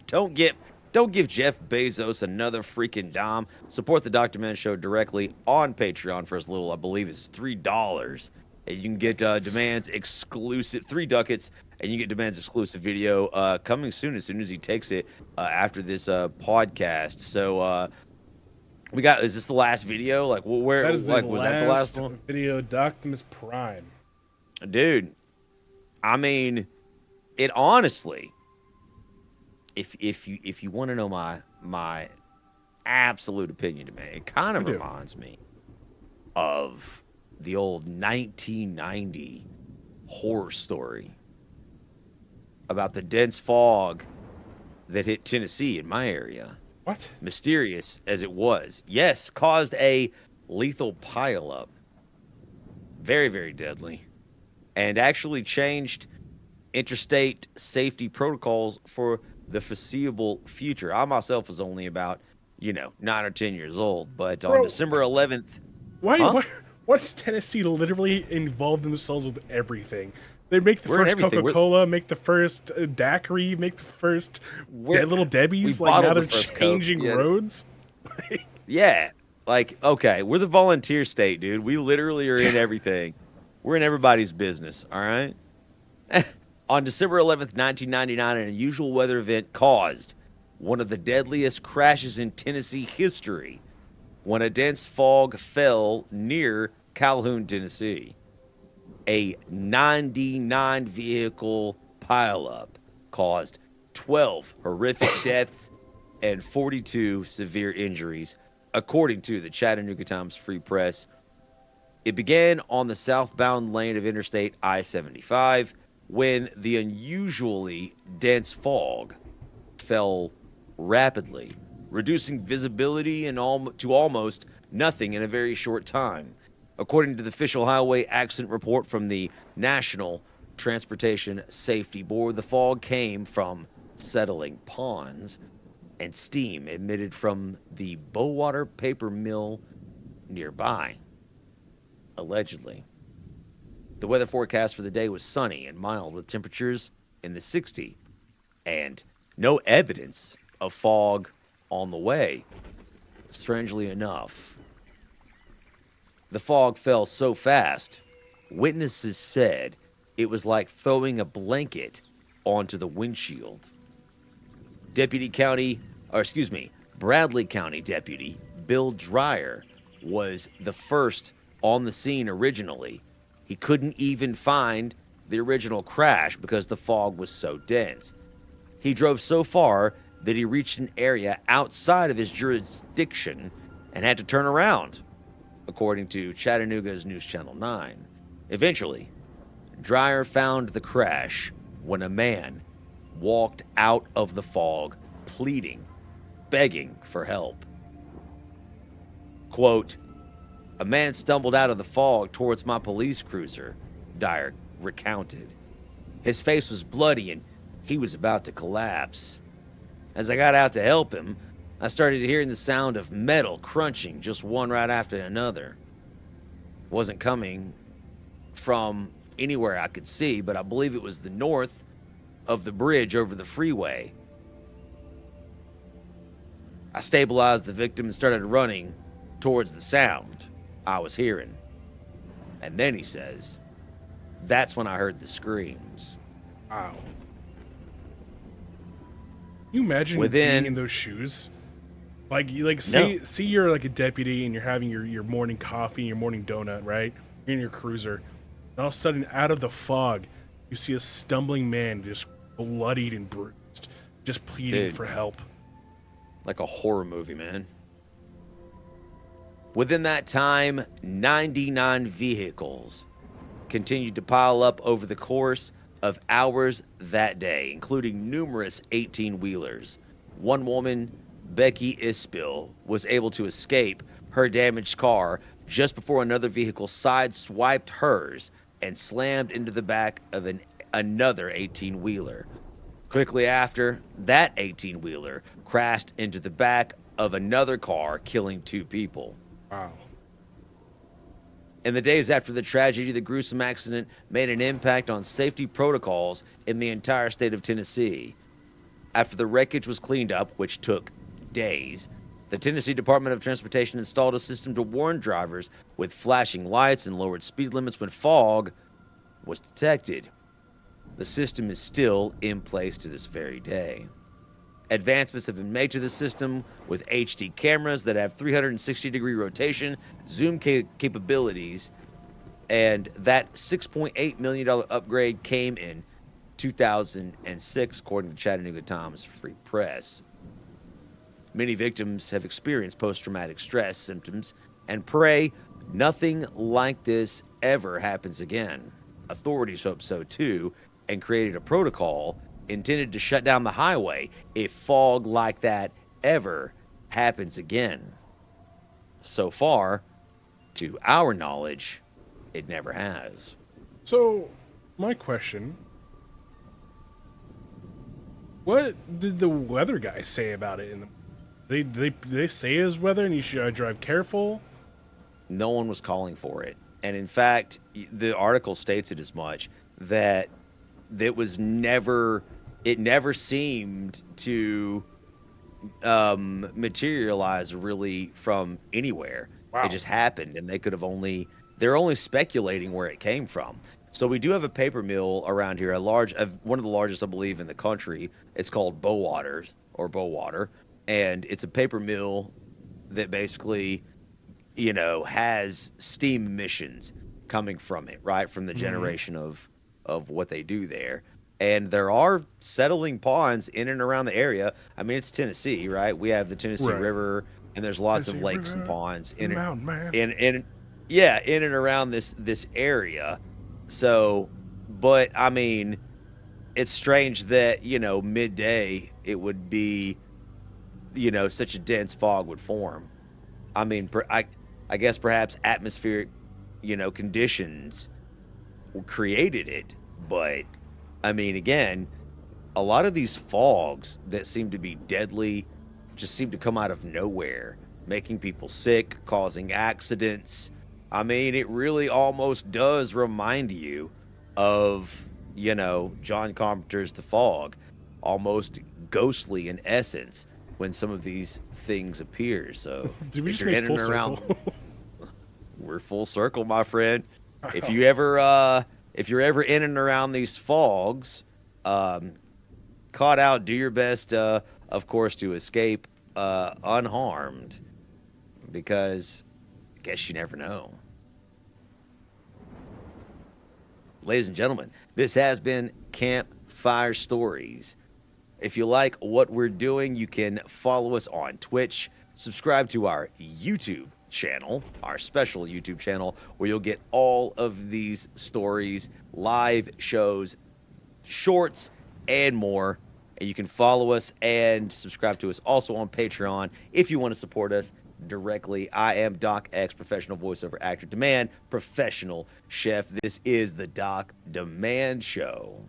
Speaker 1: Don't give Jeff Bezos another freaking dime. Support the Dr. Man Show directly on Patreon for as little, I believe, as $3. And you can get Demand's exclusive 3 ducats, and you get Demand's exclusive video coming soon as he takes it after this podcast. So we got. Is this the last video? Like, where?
Speaker 2: That is
Speaker 1: like,
Speaker 2: the
Speaker 1: was
Speaker 2: last
Speaker 1: that the last one?
Speaker 2: video, Doctimus Prime.
Speaker 1: Dude, I mean, it honestly, if you want to know my absolute opinion, man, it kind of
Speaker 2: I do.
Speaker 1: reminds me of the old 1990 horror story about the dense fog that hit Tennessee in my area.
Speaker 2: What?
Speaker 1: Mysterious as it was, yes, caused a lethal pileup. Very, very deadly. And actually changed interstate safety protocols for the foreseeable future. I myself was only about, 9 or 10 years old, but on
Speaker 2: Bro.
Speaker 1: December 11th,
Speaker 2: Why?
Speaker 1: Huh?
Speaker 2: Why does Tennessee literally involve themselves with everything? They make the
Speaker 1: We're in
Speaker 2: first
Speaker 1: everything.
Speaker 2: Coca-Cola, make the first daiquiri, make the first Little Debbie's.
Speaker 1: we
Speaker 2: Like now
Speaker 1: bottled
Speaker 2: they're
Speaker 1: the first Coke,
Speaker 2: changing
Speaker 1: yeah.
Speaker 2: roads.
Speaker 1: yeah, like, okay, we're the volunteer state, dude. We literally are in everything. We're in everybody's business, all right? On December 11th, 1999, an unusual weather event caused one of the deadliest crashes in Tennessee history when a dense fog fell near Calhoun, Tennessee. A 99 vehicle pileup caused 12 horrific deaths and 42 severe injuries, according to the Chattanooga Times Free Press. It began on the southbound lane of Interstate I-75 when the unusually dense fog fell rapidly, reducing visibility to almost nothing in a very short time. According to the official highway accident report from the National Transportation Safety Board, the fog came from settling ponds and steam emitted from the Bowater paper mill nearby, allegedly. The weather forecast for the day was sunny and mild with temperatures in the 60s and no evidence of fog on the way, strangely enough. The fog fell so fast, witnesses said it was like throwing a blanket onto the windshield. Bradley County Deputy Bill Dreyer was the first on the scene originally. He couldn't even find the original crash because the fog was so dense. He drove so far that he reached an area outside of his jurisdiction and had to turn around, according to Chattanooga's News Channel 9. Eventually, Dreyer found the crash when a man walked out of the fog pleading, begging for help. Quote, A man stumbled out of the fog towards my police cruiser, Dyer recounted. His face was bloody and he was about to collapse. As I got out to help him, I started hearing the sound of metal crunching just one right after another. It wasn't coming from anywhere I could see, but I believe it was the north of the bridge over the freeway. I stabilized the victim and started running towards the sound I was hearing. And then he says, that's when I heard the screams.
Speaker 2: Wow. You imagine being in those shoes? Like say you're like a deputy and you're having your morning coffee, your morning donut, right? You're in your cruiser. And all of a sudden, out of the fog, you see a stumbling man just bloodied and bruised, just pleading for help.
Speaker 1: Like a horror movie, man. Within that time, 99 vehicles continued to pile up over the course of hours that day, including numerous 18-wheelers. One woman, Becky Ispil, was able to escape her damaged car just before another vehicle sideswiped hers and slammed into the back of another 18-wheeler. Quickly after, that 18-wheeler crashed into the back of another car, killing 2 people.
Speaker 2: Wow.
Speaker 1: In the days after the tragedy, the gruesome accident made an impact on safety protocols in the entire state of Tennessee. After the wreckage was cleaned up, which took days, the Tennessee Department of Transportation installed a system to warn drivers with flashing lights and lowered speed limits when fog was detected. The system is still in place to this very day. Advancements have been made to the system with HD cameras that have 360-degree rotation, zoom capabilities, and that $6.8 million upgrade came in 2006, according to Chattanooga Times Free Press. Many victims have experienced post-traumatic stress symptoms and pray nothing like this ever happens again. Authorities hope so too, and created a protocol intended to shut down the highway if fog like that ever happens again. So far, to our knowledge, it never has.
Speaker 2: So, my question, what did the weather guy say about it? They say his weather and you should drive careful?
Speaker 1: No one was calling for it. And in fact, the article states it as much, that it never seemed to materialize really from anywhere.
Speaker 2: Wow.
Speaker 1: It just happened, and they're only speculating where it came from. So we do have a paper mill around here, one of the largest, I believe, in the country. It's called Bowater, and it's a paper mill that basically, has steam emissions coming from it, right, from the generation of what they do there. And there are settling ponds in and around the area. I mean, it's Tennessee, right? We have the Tennessee River, and there's lots of lakes and ponds in and around this area. So, but I mean, it's strange that midday it would be, such a dense fog would form. I mean, I guess perhaps atmospheric, conditions created it, but I mean, again, a lot of these fogs that seem to be deadly just seem to come out of nowhere, making people sick, causing accidents. I mean, it really almost does remind you of, John Carpenter's The Fog, almost ghostly in essence when some of these things appear. So
Speaker 2: did we just make full circle?
Speaker 1: We're full circle, my friend. If you're ever in and around these fogs, caught out, do your best, of course, to escape unharmed, because I guess you never know. Ladies and gentlemen, this has been Campfire Stories. If you like what we're doing, you can follow us on Twitch, subscribe to our YouTube channel, our special YouTube channel, where you'll get all of these stories, live shows, shorts, and more. And you can follow us and subscribe to us also on Patreon if you want to support us directly. I am Doc X, professional voiceover actor, Demand, professional chef. This is the Doc Demand Show.